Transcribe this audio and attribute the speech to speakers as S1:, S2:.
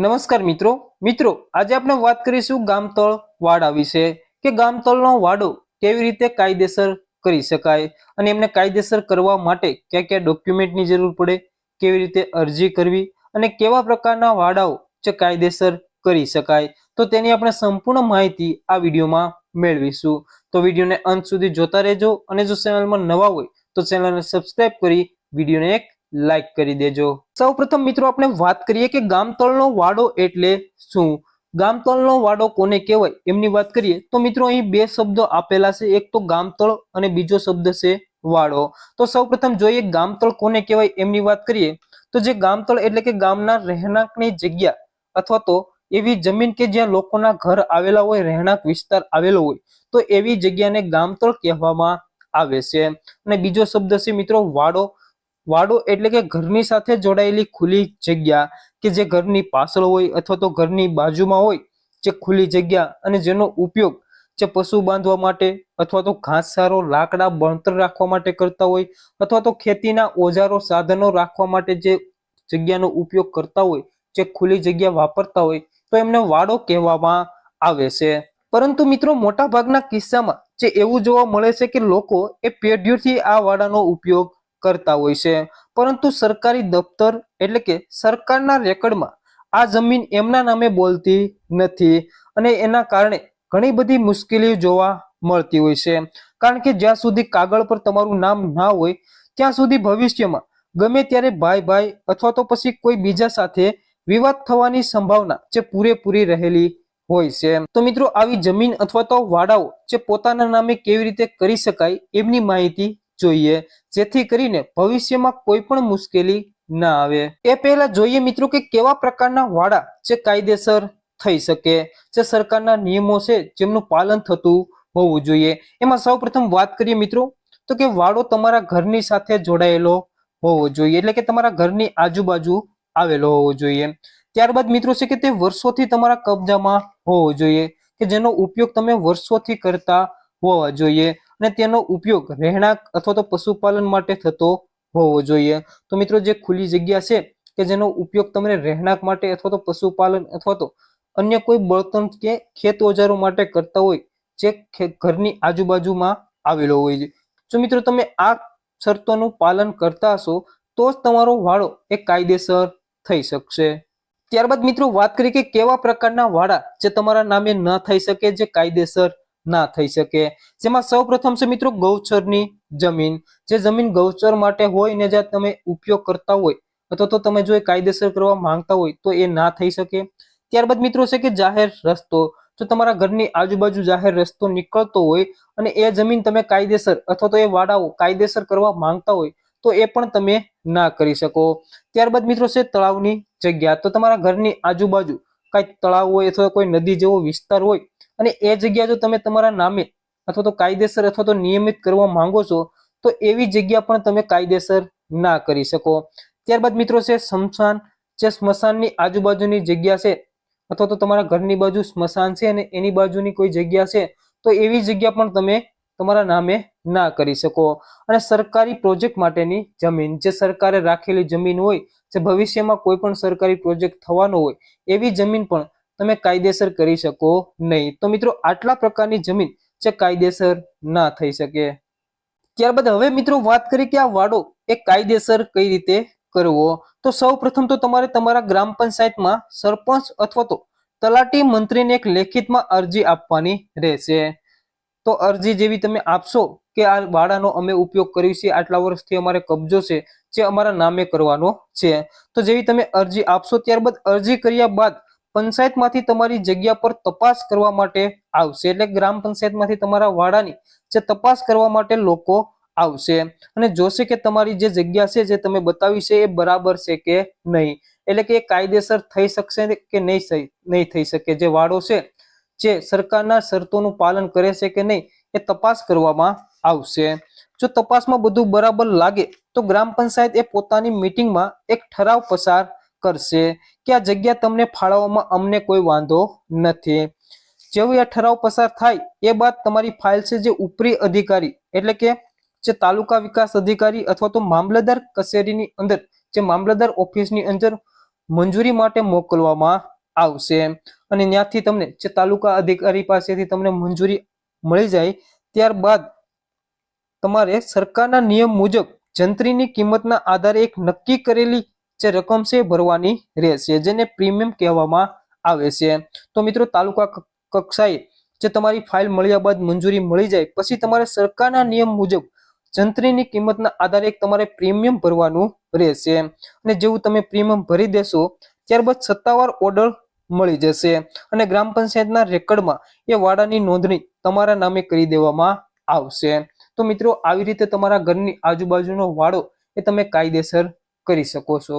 S1: નમસ્કાર મિત્રો મિત્રો આજે આપણે વાત કરીશું ગામતળ વાડા વિશે કે ગામતળનો વાડો કેવી રીતે કાયદેસર કરી શકાય અને એમને કાયદેસર કરવા માટે કયા કયા ડોક્યુમેન્ટની જરૂર પડે, કેવી રીતે અરજી કરવી અને કેવા પ્રકારના વાડાઓ જે કાયદેસર કરી શકાય, તો તેની આપણે સંપૂર્ણ માહિતી આ વિડીયોમાં મેળવીશું. તો વિડીયોને અંત સુધી જોતા રહેજો અને જો ચેનલમાં નવા હોય તો ચેનલને સબસ્ક્રાઇબ કરી વિડીયોને એક લાઈક કરી દેજો. સૌપ્રથમ મિત્રો આપણે વાત કરીએ કે ગામતળનો વાડો એટલે શું. ગામતળનો વાડો કોને કહેવાય એમની વાત કરીએ તો મિત્રો અહીં બે શબ્દો આપેલા છે, એક તો ગામતળ અને બીજો શબ્દ છે વાડો. તો સૌપ્રથમ જોઈએ ગામતળ કોને કહેવાય એમની વાત કરીએ તો જે ગામતળ એટલે કે ગામના રહેણાંકની જગ્યા અથવા તો એવી જમીન કે જ્યાં લોકોના ઘર આવેલા હોય, રહેણાંક વિસ્તાર આવેલો હોય, તો એવી જગ્યાને ગામતળ કહેવામાં આવે છે. અને બીજો શબ્દ છે મિત્રો વાડો. વાડો એટલે કે ઘરની સાથે જોડાયેલી ખુલ્લી જગ્યા કે જે ઘરની પાછળ હોય અથવા તો ઘરની બાજુમાં હોય, જે ખુલ્લી જગ્યા અને જેનો ઉપયોગ જે પશુ બાંધવા માટે અથવા તો ઘાસચારો, લાકડા, બળતણ રાખવા માટે કરતા હોય અથવા તો ખેતીના ઓજારો, સાધનો રાખવા માટે જે જગ્યાનો ઉપયોગ કરતા હોય, જે ખુલ્લી જગ્યા વાપરતા હોય, તો એમને વાડો કહેવામાં આવે છે. પરંતુ મિત્રો મોટા ભાગના કિસ્સામાં જે એવું જોવા મળે છે કે લોકો એ પેઢીઓથી આ વાડાનો ઉપયોગ કરતા હોય છે, પરંતુ સરકારી દફતર એટલે કે સરકારના રેકર્ડમાં આ જમીન એમના નામે બોલતી નથી અને એના કારણે ઘણી બધી મુશ્કેલીઓ જોવા મળતી હોય છે. કારણ કે જ્યાં સુધી કાગળ પર તમારું નામ ના હોય ત્યાં સુધી ભવિષ્યમાં ગમે ત્યારે ભાઈ ભાઈ અથવા તો પછી કોઈ બીજા સાથે વિવાદ થવાની સંભાવના જે પૂરેપૂરી રહેલી હોય છે. તો મિત્રો આવી જમીન અથવા તો વાડાઓ જે પોતાના નામે કેવી રીતે કરી શકાય એમની માહિતી જોઈએ, જેથી કરીને ભવિષ્યમાં કોઈ પણ મુશ્કેલી ના આવે. એ પહેલા જોઈએ મિત્રો કે કેવા પ્રકારના વાડા જે કાયદેસર થઈ શકે, જે સરકારના નિયમો છે જેમનું પાલન થતું હોવું જોઈએ. એમાં સૌપ્રથમ વાત કરીએ મિત્રો તો કે વાડો તમારા ઘરની સાથે જોડાયેલો હોવો જોઈએ, એટલે કે તમારા ઘરની આજુબાજુ આવેલો હોવો જોઈએ. ત્યારબાદ મિત્રો છે કે તે વર્ષોથી તમારા કબજામાં હોવો જોઈએ, કે જેનો ઉપયોગ તમે વર્ષોથી કરતા હોવા જોઈએ અને તેનો ઉપયોગ રહેણાંક અથવા તો પશુપાલન માટે થતો હોવો જોઈએ. તો મિત્રો જે ખુલ્લી જગ્યા છે કે જેનો ઉપયોગ તમે રહેણાંક માટે અથવા તો પશુપાલન અથવા તો અન્ય કોઈ બળતણ કે ખેત ઓજારો માટે કરતા હોય, જે ઘરની આજુબાજુમાં આવેલો હોય છે. જો મિત્રો તમે આ શરતોનું પાલન કરતા હશો તો જ તમારો વાડો એ કાયદેસર થઈ શકશે. ત્યારબાદ મિત્રો વાત કરીએ કે કેવા પ્રકારના વાડા જે તમારા નામે ન થઈ શકે, જે કાયદેસર ના થઈ શકે. જેમાં સૌપ્રથમ છે મિત્રો ગૌચરની જમીન. જે જમીન ગૌચર માટે હોય ને જ્યાં તમે ઉપયોગ કરતા હોય અથવા તો તમે જો એ કાયદેસર કરવા માંગતા હોય તો એ ના થઈ શકે. ત્યારબાદ મિત્રો છે કે જાહેર રસ્તો. જો તમારા ઘરની આજુબાજુ જાહેર રસ્તો નીકળતો હોય અને એ જમીન તમે કાયદેસર અથવા તો એ વાડાઓ કાયદેસર કરવા માંગતા હોય તો એ પણ તમે ના કરી શકો. ત્યારબાદ મિત્રો છે તળાવની જગ્યા. તો તમારા ઘરની આજુબાજુ કઈ તળાવ હોય અથવા કોઈ નદી જેવો વિસ્તાર હોય અને એ જગ્યા જો તમે તમારા નામે અથવા તો કાયદેસર અથવા તો નિયમિત કરવા માંગો છો તો એવી જગ્યા પણ તમે કાયદેસર ના કરી શકો. ત્યારબાદ મિત્રો છે સ્મશાન. જે સ્મશાનની આજુબાજુની જગ્યા છે અથવા તો તમારા ઘરની બાજુ સ્મશાન છે અને એની બાજુની કોઈ જગ્યા છે તો એવી જગ્યા પણ તમે તમારા નામે ના કરી શકો. અને સરકારી પ્રોજેક્ટ માટેની જમીન, જે સરકારે રાખેલી જમીન હોય, જે ભવિષ્યમાં કોઈ પણ સરકારી પ્રોજેક્ટ થવાનો હોય એવી જમીન પણ તમે કાયદેસર કરી શકો નહીં. તો મિત્રો આટલા પ્રકારની જમીન જે કાયદેસર ના થઈ શકે. ત્યારબાદ હવે મિત્રો વાત કરીએ કે આ વાડો એ કાયદેસર કઈ રીતે કરવો. તો સૌ પ્રથમ તો તમારે તમારા ગ્રામ પંચાયતમાં સરપંચ અથવા તો તલાટી મંત્રીને એક લેખિતમાં અરજી આપવાની રહેશે. તો અરજી જેવી તમે આપશો કે આ વાડાનો અમે ઉપયોગ કર્યો છે, આટલા વર્ષથી અમારે કબજો છે જે અમારા નામે કરવાનો છે, તો જેવી તમે અરજી આપશો ત્યારબાદ અરજી કર્યા બાદ પંચાયતમાંથી તમારી જગ્યા પર તપાસ કરવા માટે આવશે. એટલે ગ્રામ પંચાયતમાંથી તમારા વાડાની જે તપાસ કરવા માટે લોકો આવશે અને જોશે કે તમારી જે જગ્યા છે જે તમે બતાવી છે એ બરાબર છે કે નહીં, એટલે કે કાયદેસર થઈ શકશે કે નહીં થઈ શકે. જે વાડો છે જે સરકારના શરતોનું પાલન કરે છે કે નહીં એ તપાસ કરવામાં આવશે. જો તપાસમાં બધું બરાબર લાગે તો ગ્રામ પંચાયત એ પોતાની મીટિંગમાં એક ઠરાવ પસાર કરશે કે આ જગ્યા તમને ફાળવવામાં અમને કોઈ વાંધો નથી. જેવું આ ઠરાવ પસાર થાય એ બાદ તમારી ફાઇલ છે જે ઉપરી અધિકારી એટલે કે જે તાલુકા વિકાસ અધિકારી અથવા તો મામલતદાર કચેરીની અંદર, જે મામલતદાર ઓફિસની અંદર મંજૂરી માટે મોકલવામાં આવશે અને ત્યાંથી તમને જે તાલુકા અધિકારી પાસેથી તમને મંજૂરી મળી જાય ત્યારબાદ તમારે સરકારના નિયમ મુજબ જંત્રીની કિંમતના આધારે એક નક્કી કરેલી જે રકમ છે એ ભરવાની રહેશે, જેને પ્રીમિયમ કહેવામાં આવે છે. તો મિત્રો તાલુકા કક્ષાએ જે તમારી ફાઇલ મળ્યા બાદ મંજૂરી મળી જાય પછી તમારે સરકારના નિયમ મુજબ જંત્રીની કિંમતના આધારે તમારે પ્રીમિયમ ભરવાનું રહેશે અને જેવું તમે પ્રીમિયમ ભરી દેશો ત્યારબાદ સત્તાવાર ઓર્ડર મળી જશે અને ગ્રામ પંચાયતના રેકર્ડમાં એ વાડાની નોંધણી તમારા નામે કરી દેવામાં આવશે. તો મિત્રો આવી રીતે તમારા ઘરની આજુબાજુનો વાડો એ તમે કાયદેસર કરી શકો છો.